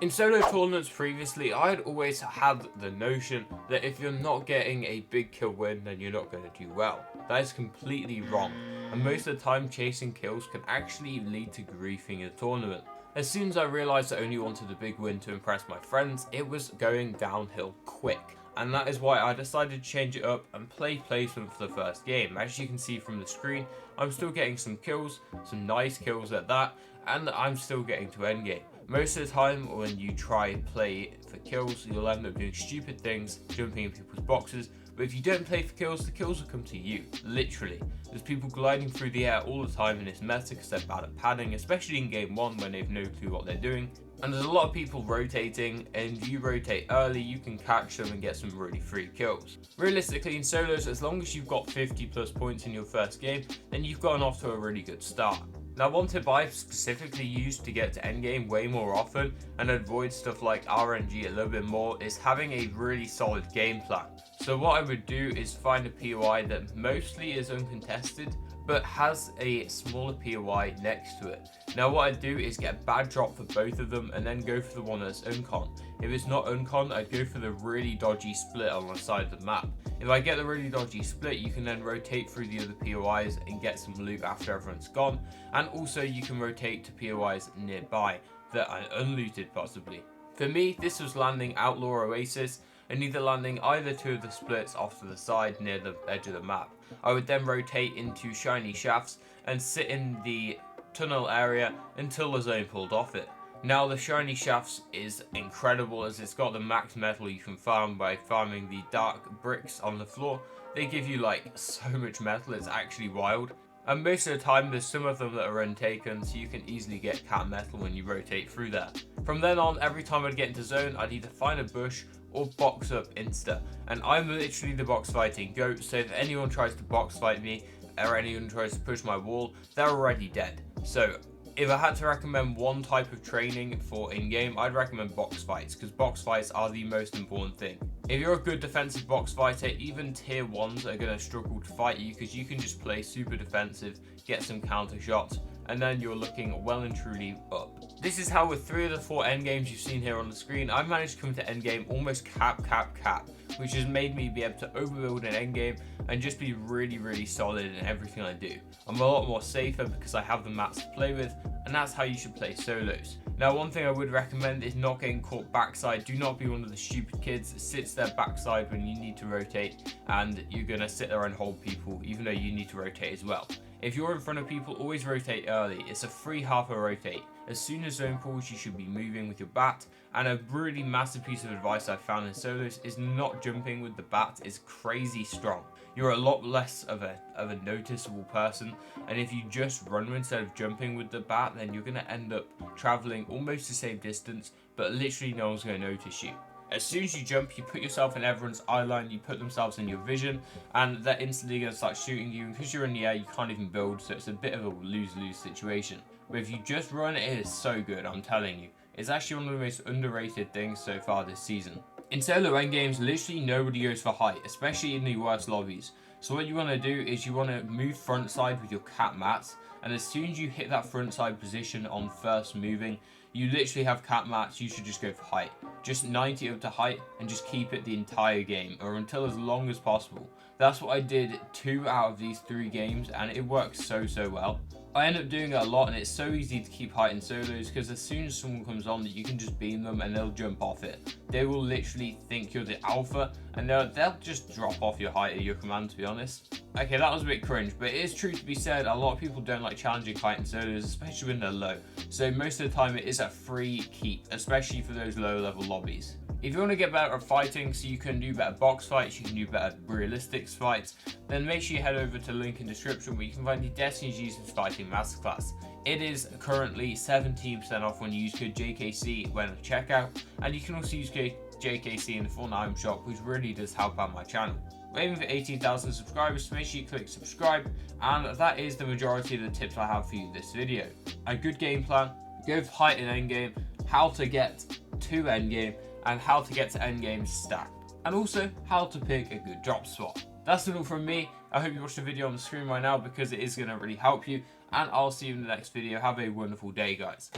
In solo tournaments previously, I'd always had the notion that if you're not getting a big kill win, then you're not going to do well. That is completely wrong, and most of the time chasing kills can actually lead to griefing a tournament. As soon as I realised I only wanted a big win to impress my friends, it was going downhill quick. And that is why I decided to change it up and play placement for the first game. As you can see from the screen, I'm still getting some kills, some nice kills at that, and I'm still getting to endgame. Most of the time when you try and play for kills, you'll end up doing stupid things, jumping in people's boxes, but if you don't play for kills, the kills will come to you, literally. There's people gliding through the air all the time in this meta because they're bad at padding, especially in game 1 when they've no clue what they're doing. And there's a lot of people rotating, and if you rotate early, you can catch them and get some really free kills. Realistically, in solos, as long as you've got 50 plus points in your first game, then you've gotten off to a really good start. Now, one tip I've specifically used to get to endgame way more often and avoid stuff like RNG a little bit more is having a really solid game plan. So what I would do is find a POI that mostly is uncontested, but has a smaller POI next to it. Now what I'd do is get a bad drop for both of them and then go for the one that's uncon. If it's not uncon, I'd go for the really dodgy split on the side of the map. If I get the really dodgy split, you can then rotate through the other POIs and get some loot after everyone's gone, and also you can rotate to POIs nearby that are unlooted possibly. For me, this was landing Outlaw Oasis, and either landing either two of the splits off to the side near the edge of the map. I would then rotate into Shiny Shafts and sit in the tunnel area until the zone pulled off it. Now the Shiny Shafts is incredible as it's got the max metal you can farm by farming the dark bricks on the floor. They give you like so much metal, it's actually wild. And most of the time there's some of them that are untaken, so you can easily get cat metal when you rotate through there. From then on, every time I'd get into zone, I'd either find a bush or box up insta. And I'm literally the box fighting goat, so if anyone tries to box fight me or anyone tries to push my wall, they're already dead. So if I had to recommend one type of training for in-game, I'd recommend box fights, because box fights are the most important thing. If you're a good defensive box fighter, even tier 1s are going to struggle to fight you because you can just play super defensive, get some counter shots, and then you're looking well and truly up. This is how with 3 of the 4 endgames you've seen here on the screen, I've managed to come to endgame almost cap, which has made me be able to overbuild an endgame and just be really solid in everything I do. I'm a lot more safer because I have the mats to play with, and that's how you should play solos. Now, one thing I would recommend is not getting caught backside. Do not be one of the stupid kids that sits there backside when you need to rotate and you're going to sit there and hold people even though you need to rotate as well. If you're in front of people, always rotate early. It's a free half a rotate. As soon as zone pulls, you should be moving with your bat. And a really massive piece of advice I found in solos is not jumping with the bat is crazy strong. You're a lot less of a noticeable person, and if you just run instead of jumping with the bat, then you're going to end up traveling almost the same distance, but literally no one's going to notice you. As soon as you jump, you put yourself in everyone's eye line, you put themselves in your vision, and they're instantly going to start shooting you, and because you're in the air, you can't even build, so it's a bit of a lose-lose situation. But if you just run, it is so good, I'm telling you. It's actually one of the most underrated things so far this season. In solo endgames, literally nobody goes for height, especially in the worst lobbies. So what you want to do is you want to move front side with your cat mats, and as soon as you hit that front side position on first moving, you literally have cat mats, you should just go for height. Just 90 up to height and just keep it the entire game, or until as long as possible. That's what I did 2 out of these 3 games, and it works so well. I end up doing it a lot, and it's so easy to keep height in solos because as soon as someone comes on, you can just beam them and they'll jump off it. They will literally think you're the alpha, and they'll just drop off your height at your command, to be honest. Okay, that was a bit cringe, but it is true to be said, a lot of people don't like challenging height in solos, especially when they're low. So most of the time it is a free keep, especially for those low level lobbies. If you want to get better at fighting, so you can do better box fights, you can do better realistic fights, then make sure you head over to the link in the description where you can find the Destiny's Users Fighting Masterclass. It is currently 17% off when you use code JKC when at checkout, and you can also use code JKC in the Fortnite item shop, which really does help out my channel. We're aiming for 18,000 subscribers, so make sure you click subscribe, and that is the majority of the tips I have for you this video. A good game plan, go for height in endgame, how to get to endgame, and how to get to endgame stacked, and also how to pick a good drop spot. That's all from me. I hope you watched the video on the screen right now because it is going to really help you, and I'll see you in the next video. Have a wonderful day, guys.